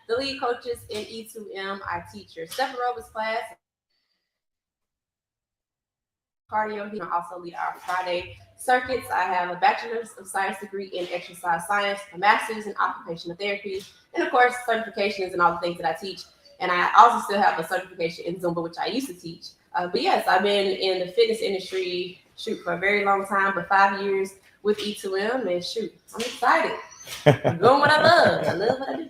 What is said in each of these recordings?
the lead coaches in E2M. I teach your step aerobics class, cardio. I also lead our Friday circuits. I have a bachelor's of science degree in exercise science, a master's in occupational therapy, and of course certifications and all the things that I teach. And I also still have a certification in Zumba, which I used to teach. But yes, I've been in the fitness industry for a very long time, for 5 years with E2M, and I'm excited. I'm doing what I love. I love what I do.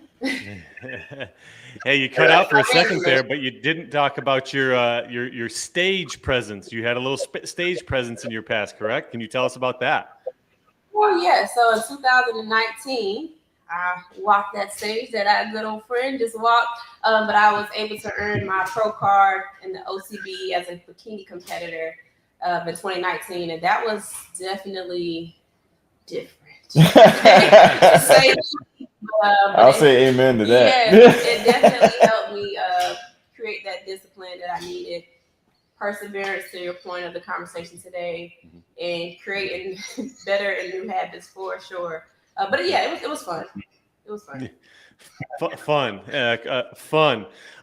Hey, you cut out for a second there, but you didn't talk about your stage presence. You had a little stage presence in your past, correct? Can you tell us about that? Well, yeah. So in 2019, I walked that stage that our good old friend just walked, but I was able to earn my pro card in the OCB as a bikini competitor in 2019, and that was definitely different. I'll say amen to that. Yeah, it definitely helped me create that discipline that I needed, perseverance to your point of the conversation today, and creating better and new habits for sure. But yeah, it was fun. It was fun. Fun.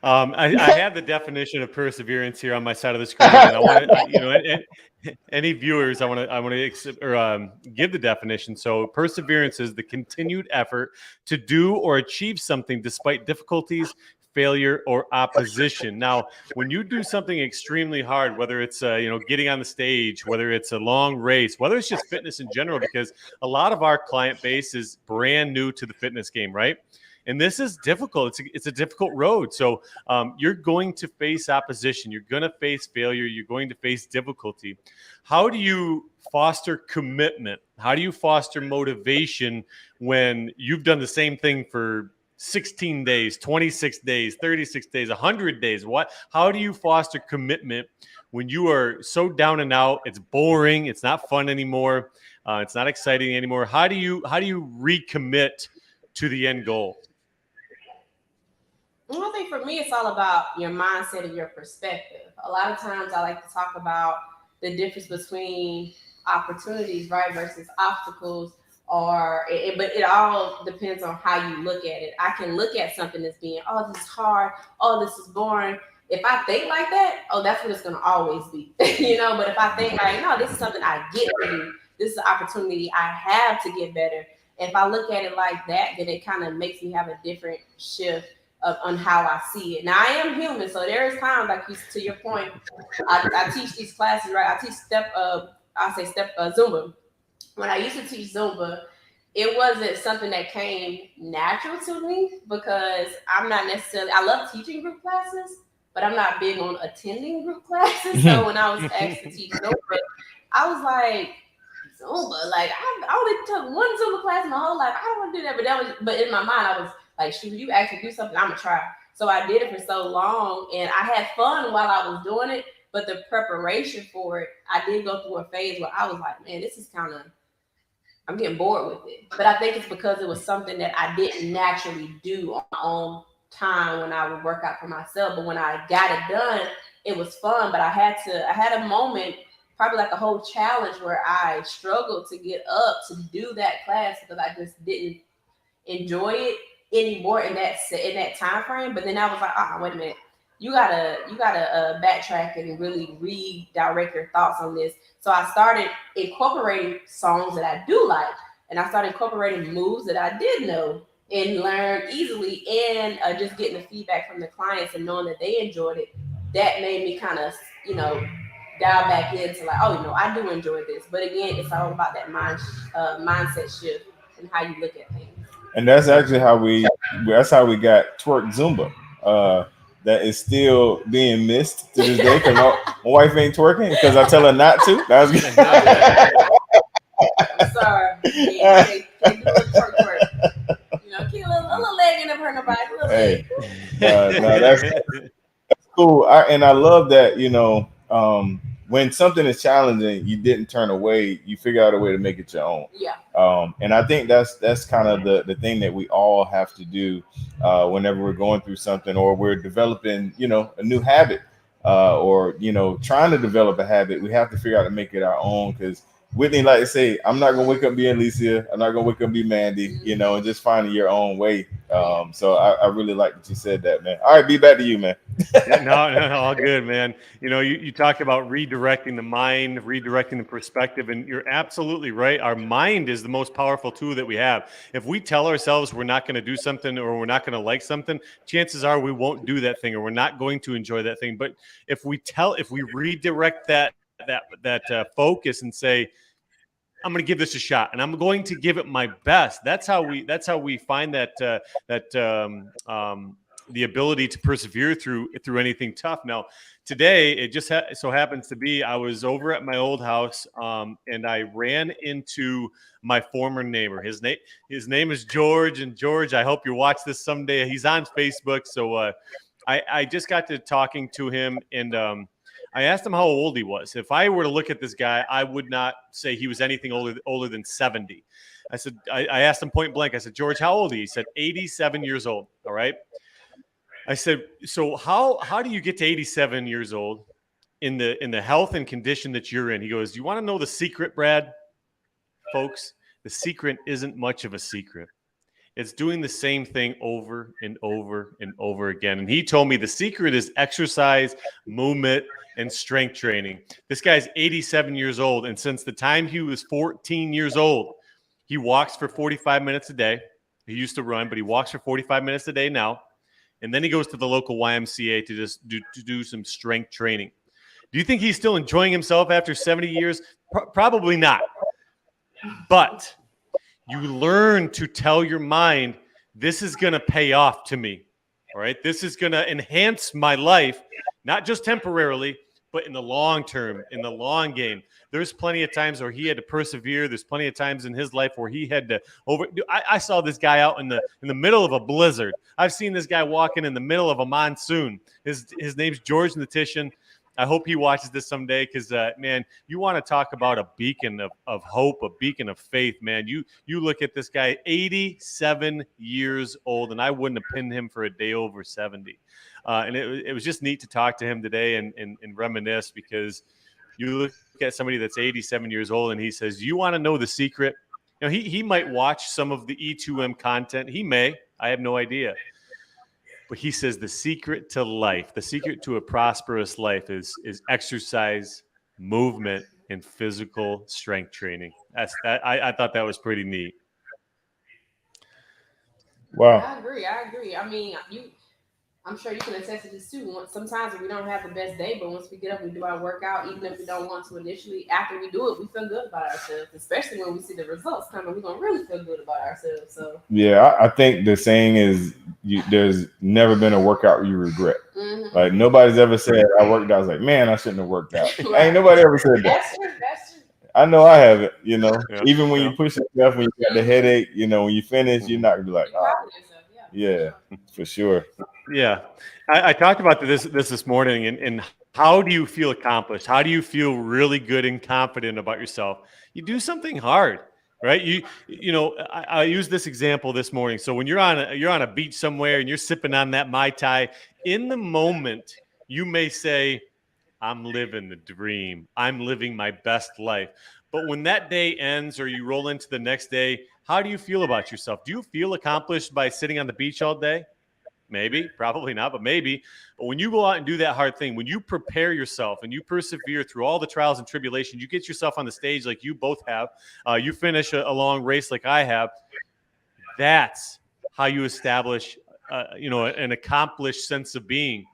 I have the definition of perseverance here on my side of the screen, and I want to, any viewers, I want to give the definition. So, perseverance is the continued effort to do or achieve something despite difficulties, failure, or opposition. Now, when you do something extremely hard, whether it's getting on the stage, whether it's a long race, whether it's just fitness in general, because a lot of our client base is brand new to the fitness game, right? And this is difficult. It's a difficult road. So you're going to face opposition. You're going to face failure. You're going to face difficulty. How do you foster commitment? How do you foster motivation when you've done the same thing for 16 days, 26 days, 36 days, 100 days? How do you foster commitment when you are so down and out? It's boring. It's not fun anymore. It's not exciting anymore. How do you recommit to the end goal? Well, I think for me, it's all about your mindset and your perspective. A lot of times I like to talk about the difference between opportunities, right, versus obstacles, but it all depends on how you look at it. I can look at something as being, oh, this is hard, oh, this is boring. If I think like that, oh, that's what it's going to always be, But if I think like, no, this is something I get to do. This is an opportunity I have to get better. If I look at it like that, then it kind of makes me have a different shift on how I see it. Now I am human, so there is times, like to your point, I teach these classes, right? I teach Zumba. When I used to teach Zumba, it wasn't something that came natural to me because I'm not necessarily. I love teaching group classes, but I'm not big on attending group classes. So when I was asked to teach Zumba, I was like, Zumba, like I only took one Zumba class in my whole life. I don't want to do that, but in my mind, I was like, shoot, you actually do something, I'm gonna try. So I did it for so long, and I had fun while I was doing it. But the preparation for it, I did go through a phase where I was like, man, this is I'm getting bored with it. But I think it's because it was something that I didn't naturally do on my own time when I would work out for myself. But when I got it done, it was fun. But I had a moment, probably like a whole challenge, where I struggled to get up to do that class because I just didn't enjoy it anymore in that time frame. But then I was like, wait a minute, you gotta backtrack and really redirect your thoughts on this. So I started incorporating songs that I do like, and I started incorporating moves that I did know and learn easily, and just getting the feedback from the clients and knowing that they enjoyed it. That made me kind of dial back into like, I do enjoy this. But again, it's all about that mindset shift and how you look at things. And that's actually how we got twerk Zumba. That is still being missed to this day because my wife ain't twerking because I tell her not to. That was I'm sorry. Yeah, they do a twerk. Keep a little leg in there for nobody. Hey, no, that's cool. I love that. When something is challenging, you didn't turn away. You figure out a way to make it your own. Yeah. And I think that's kind of the thing that we all have to do whenever we're going through something or we're developing, a new habit or trying to develop a habit. We have to figure out to make it our own because Whitney like to say, I'm not gonna wake up and be Alicia. I'm not gonna wake up and be Mandy. And just finding your own way. So I really like that you said that, man. All right, be back to you, man. Yeah, no, all good, man. You talk about redirecting the mind, redirecting the perspective, and you're absolutely right. Our mind is the most powerful tool that we have. If we tell ourselves we're not going to do something or we're not going to like something, chances are we won't do that thing or we're not going to enjoy that thing. But if we redirect that focus and say, I'm going to give this a shot, and I'm going to give it my best. That's how we find the ability to persevere through anything tough. Now, today it just so happens to be I was over at my old house, and I ran into my former neighbor. His name is George, and George, I hope you watch this someday. He's on Facebook, so I just got to talking to him, and I asked him how old he was. If I were to look at this guy, I would not say he was anything older than 70. I asked him point blank. I said, George, how old are you? He said, 87 years old. All right. I said, so how do you get to 87 years old in the health and condition that you're in? He goes, you want to know the secret, Brad? Folks, the secret isn't much of a secret. It's doing the same thing over and over and over again. And he told me the secret is exercise, movement, and strength training. This guy's 87 years old. And since the time he was 14 years old, he walks for 45 minutes a day. He used to run, but he walks for 45 minutes a day now. And then he goes to the local YMCA to do some strength training. Do you think he's still enjoying himself after 70 years? Probably not. But you learn to tell your mind, this is going to pay off to me. All right. This is going to enhance my life, not just temporarily, but in the long term, in the long game. There's plenty of times where he had to persevere. There's plenty of times in his life where he had to I saw this guy out in the middle of a blizzard. I've seen this guy walking in the middle of a monsoon. His name's George Natition. I hope he watches this someday because, man, you want to talk about a beacon of hope, a beacon of faith, man. You look at this guy, 87 years old, and I wouldn't have pinned him for a day over 70. And it was just neat to talk to him today and reminisce because you look at somebody that's 87 years old and he says, you want to know the secret? He might watch some of the E2M content. He may. I have no idea. But he says the secret to life, the secret to a prosperous life is exercise, movement, and physical strength training. I thought that was pretty neat. Wow. I agree. I mean, I'm sure you can attest to this too. Sometimes we don't have the best day, but once we get up, we do our workout, even if we don't want to initially. After we do it, we feel good about ourselves, especially when we see the results coming. We're going to really feel good about ourselves. So yeah, I think the saying is there's never been a workout you regret. Mm-hmm. Like nobody's ever said I worked out. I was like, man, I shouldn't have worked out. Right. Ain't nobody ever said that. That's true. I know I haven't, Yeah, even when you push yourself, when you got the headache, when you finish, you're not gonna be like, yeah, for sure. Yeah. I talked about this morning and how do you feel accomplished? How do you feel really good and confident about yourself? You do something hard, right? I use this example this morning. So when you're on a beach somewhere and you're sipping on that Mai Tai, in the moment, you may say, I'm living the dream. I'm living my best life. But when that day ends or you roll into the next day, how do you feel about yourself? Do you feel accomplished by sitting on the beach all day? Maybe, probably not, but maybe. But when you go out and do that hard thing, when you prepare yourself and you persevere through all the trials and tribulations, you get yourself on the stage like you both have, you finish a long race like I have, that's how you establish, an accomplished sense of being.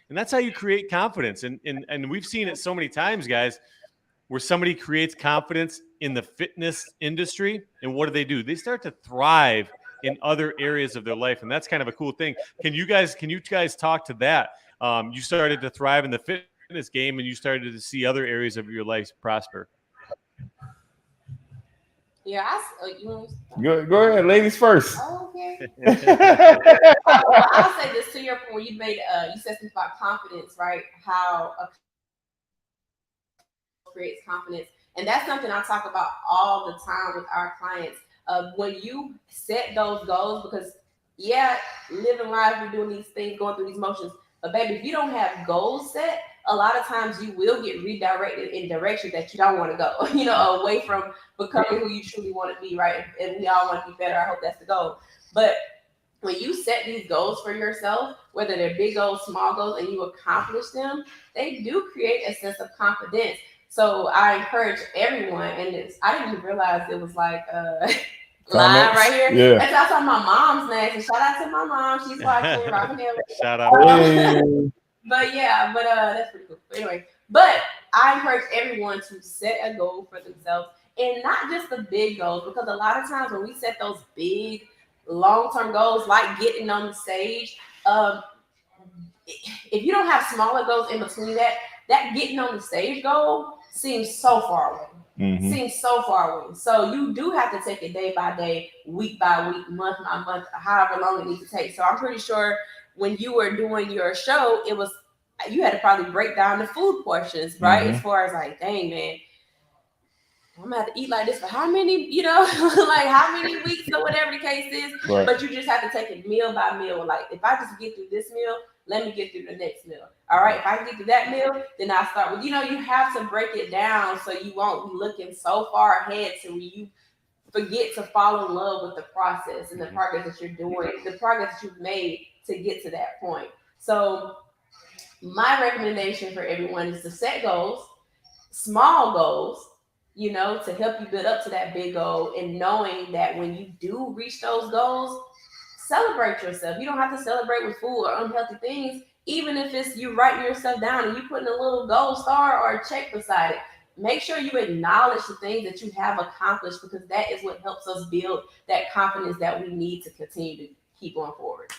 And that's how you create confidence. And we've seen it so many times, guys, where somebody creates confidence in the fitness industry. And what do? They start to thrive in other areas of their life. And that's kind of a cool thing. Can you guys talk to that? You started to thrive in the fitness game and you started to see other areas of your life prosper. Yeah, go ahead, ladies first. Oh, okay. I'll say this to your point. You said something about confidence, right? How creates confidence, and that's something I talk about all the time with our clients. When you set those goals, because living life, we're doing these things, going through these motions. But baby, if you don't have goals set, a lot of times you will get redirected in directions that you don't want to go, you know, away from becoming who you truly want to be, right? And we all want to be better. I hope that's the goal. But when you set these goals for yourself, whether they're big goals, small goals, and you accomplish them, they do create a sense of confidence. So I encourage everyone, and I didn't even realize it was like live right here. Yeah. That's also my mom's name. So shout out to my mom. She's watching, rocking it. Shout out. Hey. But yeah, that's pretty cool. But anyway, but I encourage everyone to set a goal for themselves, and not just the big goals, because a lot of times when we set those big long-term goals, like getting on the stage, if you don't have smaller goals in between that getting on the stage goal seems so far away. Seems so far away. So you do have to take it day by day, week by week, month by month, however long it needs to take. So I'm pretty sure when you were doing your show, it was, you had to probably break down the food portions, right? As far as like, dang man, I'm gonna have to eat like this for how many, you know, like how many weeks or whatever the case is. Right. But you just have to take it meal by meal. Like if I just get through this meal, let me get through the next meal. All right, if I get through that meal, then I start with, you know, you have to break it down so you won't be looking so far ahead to where you forget to fall in love with the process and the progress that you're doing, the progress that you've made to get to that point. So my recommendation for everyone is to set goals, small goals, you know, to help you build up to that big goal, and knowing that when you do reach those goals, celebrate yourself. You don't have to celebrate with food or unhealthy things, even if it's you writing yourself down and you putting a little gold star or a check beside it. Make sure you acknowledge the things that you have accomplished, because that is what helps us build that confidence that we need to continue to keep going forward.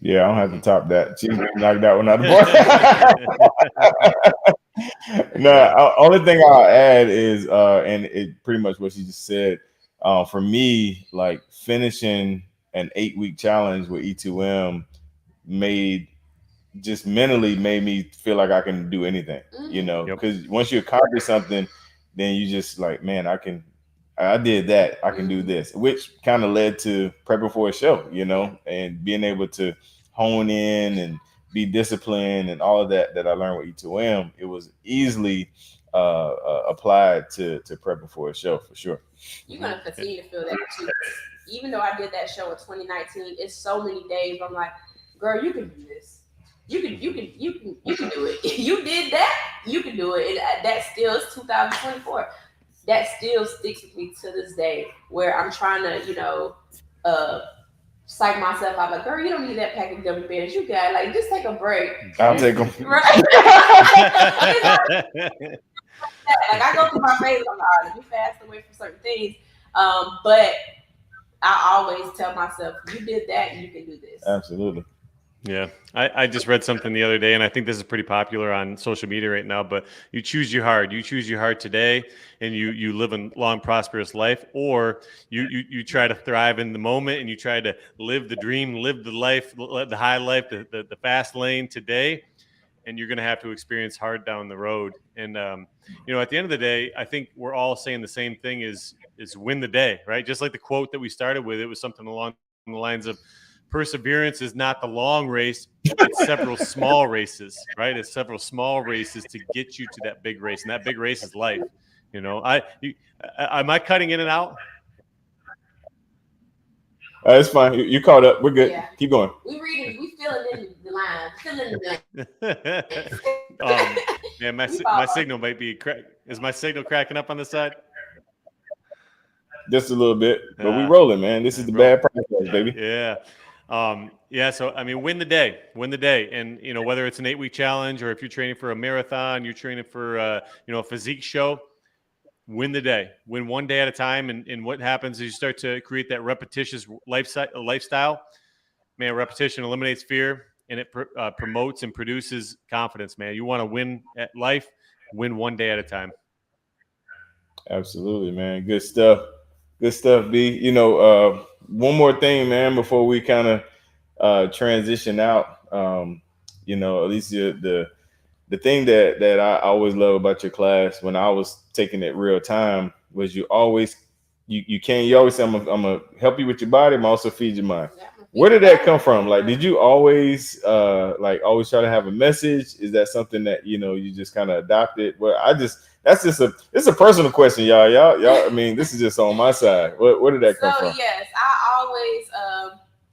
Yeah, I don't have to top that. She knocked that one out of the park. No, only thing I'll add is, and it pretty much what she just said. For me, like finishing an 8-week challenge with E2M just mentally made me feel like I can do anything, you know, because once you accomplish something, then you just like, man, I did that. I can do this, which kind of led to prepping for a show, you know, and being able to hone in and be disciplined and all of that I learned with E2M. It was easily applied to prepping for a show for sure. You're going to continue to feel that too. Even though I did that show in 2019, it's so many days where I'm like, girl, you can do this. You can do it. You did that, you can do it. And that still is 2024. That still sticks with me to this day, where I'm trying to, you know, psych myself out. Like, girl, you don't need that pack of gummy bears. You got like, just take a break. I'll take them. Right. Like I go through my phase. I'm like, all right, let me fast away from certain things. But I always tell myself, you did that, you can do this. Absolutely. Yeah, I just read something the other day, and I think this is pretty popular on social media right now, but you choose your heart. You choose your heart today, and you live a long, prosperous life, or you try to thrive in the moment, and you try to live the dream, live the life, the high life, the fast lane today, and you're going to have to experience hard down the road. And, you know, at the end of the day, I think we're all saying the same thing is win the day, right? Just like the quote that we started with, it was something along the lines of, perseverance is not the long race. It's several small races, right? It's several small races to get you to that big race. And that big race is life. You know, am I cutting in and out? It's fine. You caught up. We're good. Yeah. Keep going. We filling in the line. Filling the line. Man, my signal might be is my signal cracking up on the side? Just a little bit, but we rolling, man. This is the bad process, baby. Yeah. Yeah, so I mean, win the day, and you know, whether it's an 8-week challenge or if you're training for a marathon, you're training for you know, a physique show, win the day, win one day at a time. And what happens is you start to create that repetitious lifestyle. Man, repetition eliminates fear, and it promotes and produces confidence. Man, you want to win at life, win one day at a time. Absolutely, man. Good stuff. Good stuff, B. You know, one more thing, man, before we kind of transition out. You know, Alicia, the thing that I always love about your class when I was taking it real time was you always say, I'm gonna help you with your body, I'm also feed your mind. Where did that come from? Like, did you always always try to have a message? Is that something that you just kind of adopted? Well, it's a personal question, y'all. I mean, this is just on my side. Where did that come from? So yes, I always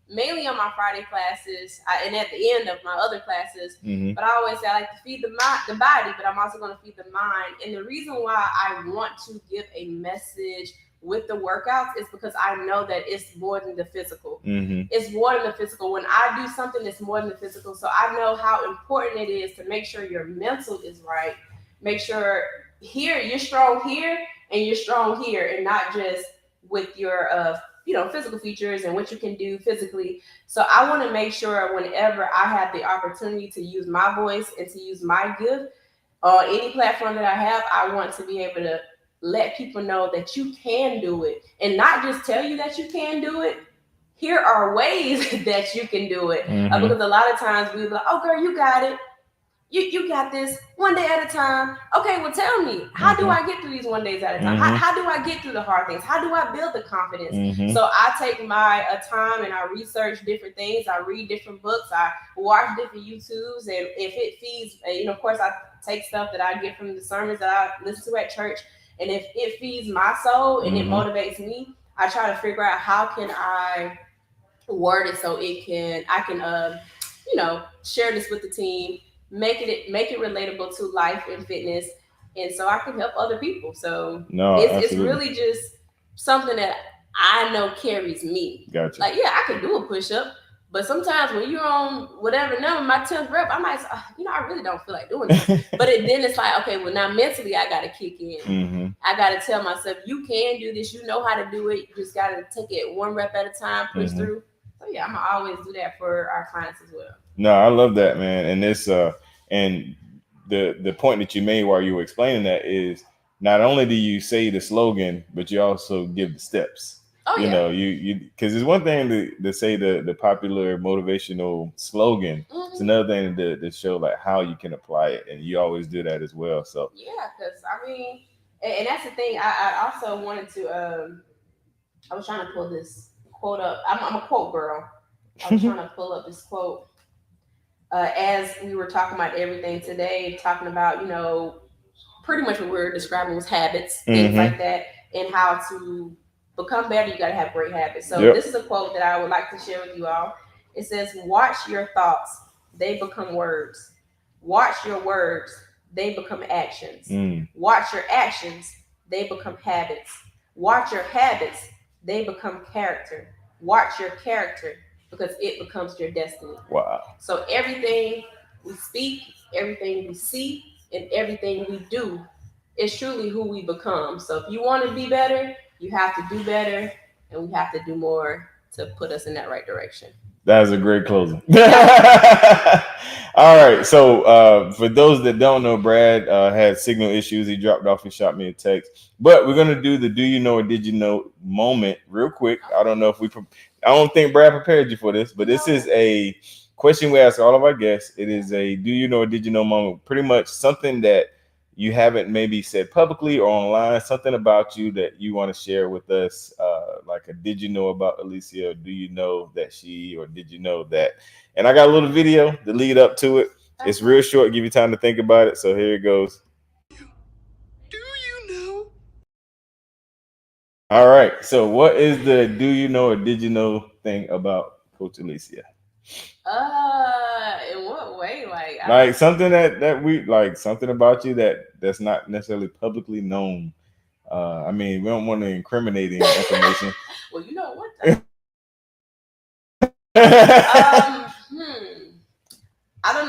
mainly on my Friday classes and at the end of my other classes. Mm-hmm. But I always say I like to feed the body, but I'm also going to feed the mind. And the reason why I want to give a message with the workouts is because I know that it's more than the physical. Mm-hmm. It's more than the physical. When I do something, it's more than the physical. So I know how important it is to make sure your mental is right. Make sure here you're strong here and you're strong here, and not just with your physical features and what you can do physically. So I want to make sure whenever I have the opportunity to use my voice and to use my gift on any platform that I have, I want to be able to let people know that you can do it, and not just tell you that you can do it. Here are ways that you can do it. Mm-hmm. Because a lot of times we're like, oh girl, you got it. You got this, one day at a time. Okay, well tell me, how do I get through these 1 days at a time? Mm-hmm. How do I get through the hard things? How do I build the confidence? Mm-hmm. So I take my time and I research different things. I read different books. I watch different YouTubes. And if it feeds, of course I take stuff that I get from the sermons that I listen to at church. And if it feeds my soul and it motivates me, I try to figure out how can I word it so I can share this with the team, make it relatable to life and fitness, and so I can help other people. So it's really just something that I know carries me. Gotcha. Like, yeah, I can do a push-up, but sometimes when you're on whatever number, my 10th rep, I might say, I really don't feel like doing this. But then it's like, okay, well now mentally I got to kick in. Mm-hmm. I got to tell myself, you can do this. You know how to do it. You just got to take it 1 rep at a time, push through. So yeah, I'm gonna always do that for our clients as well. No, I love that, man. And this and the point that you made while you were explaining that is not only do you say the slogan, but you also give the steps. Oh, you because it's one thing to say the popular motivational slogan. Mm-hmm. It's another thing to show like how you can apply it, and you always do that as well. So yeah, because I mean, and that's the thing. I also wanted to. I was trying to pull this quote up. I'm a quote girl. I was trying to pull up this quote as we were talking about everything today, talking about pretty much what we were describing was habits, things like that, and how to become better. You got to have great habits. So This is a quote that I would like to share with you all. It says, "Watch your thoughts; they become words. Watch your words; they become actions. Watch your actions; they become habits. Watch your habits; they become character. Watch your character, because it becomes your destiny." Wow. So everything we speak, everything we see, and everything we do is truly who we become. So if you want to be better, you have to do better, and we have to do more to put us in that right direction. That is a great closing. All right. So for those that don't know, Brad had signal issues. He dropped off and shot me a text. But we're going to do the do you know or did you know moment real quick. I don't know if I don't think Brad prepared you for this, but this is a question we ask all of our guests. It is a do you know or did you know moment. Pretty much something that you haven't maybe said publicly or online, something about you that you want to share with us, like a did you know about Alicia, or do you know that she, or did you know that? And I got a little video to lead up to it. It's real short, give you time to think about it. So here it goes. Do you know? All right. So what is the do you know or did you know thing about Coach Alicia? In what way? Like something that we like, something about you that's not necessarily publicly known. I mean, we don't want to incriminate any information. Well, you know what? I don't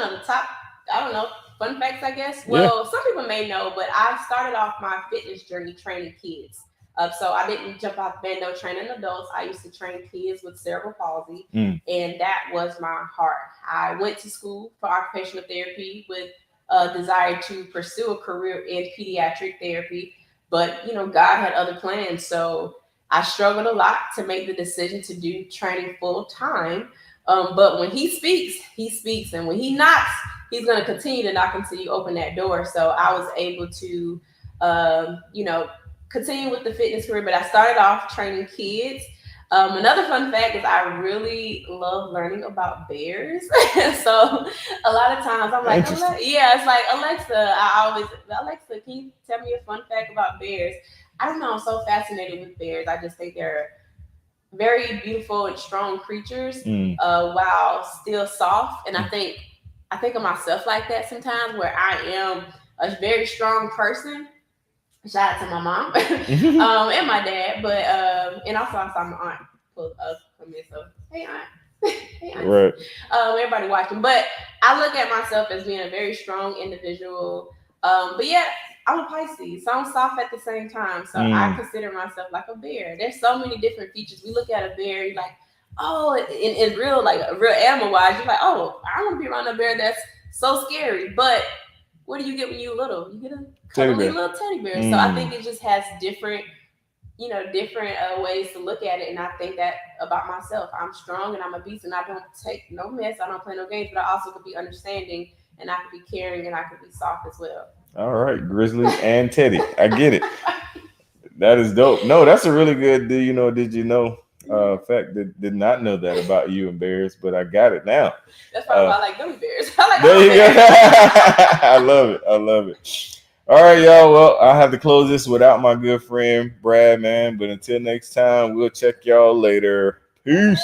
know fun facts, I guess. Well, some people may know, but I started off my fitness journey training kids. So I didn't jump off the bando training adults. I used to train kids with cerebral palsy, and that was my heart. I went to school for occupational therapy with a desire to pursue a career in pediatric therapy, but God had other plans. So I struggled a lot to make the decision to do training full time. But when he speaks, and when he knocks, he's going to continue to knock until you open that door. So I was able to, continue with the fitness career, but I started off training kids. Another fun fact is I really love learning about bears. So a lot of times I'm like, it's like Alexa, can you tell me a fun fact about bears? I don't know. I'm so fascinated with bears. I just think they're very beautiful and strong creatures, while still soft. And I think of myself like that sometimes, where I am a very strong person. Shout out to my mom and my dad, but and also I saw my aunt come in. So hey aunt, hey aunt. Right. Everybody watching, but I look at myself as being a very strong individual. But yeah, I'm a Pisces, so I'm soft at the same time. So I consider myself like a bear. There's so many different features. We look at a bear, you're like, oh, in real, like real animal wise, you're like, oh, I want to be around a bear that's so scary. But what do you get when you're little? You get a cuddly little teddy bear. So I think it just has different ways to look at it. And I think that about myself. I'm strong and I'm a beast, and I don't take no mess. I don't play no games, but I also could be understanding, and I could be caring, and I could be soft as well. All right, Grizzly and Teddy. I get it. That is dope. No, that's a really good, did you know fact. Did not know that about you and bears, but I got it now. That's probably why I like gummy bears. I like there you go. I love it. All right, y'all. Well, I have to close this without my good friend Brad, man. But until next time, we'll check y'all later. Peace.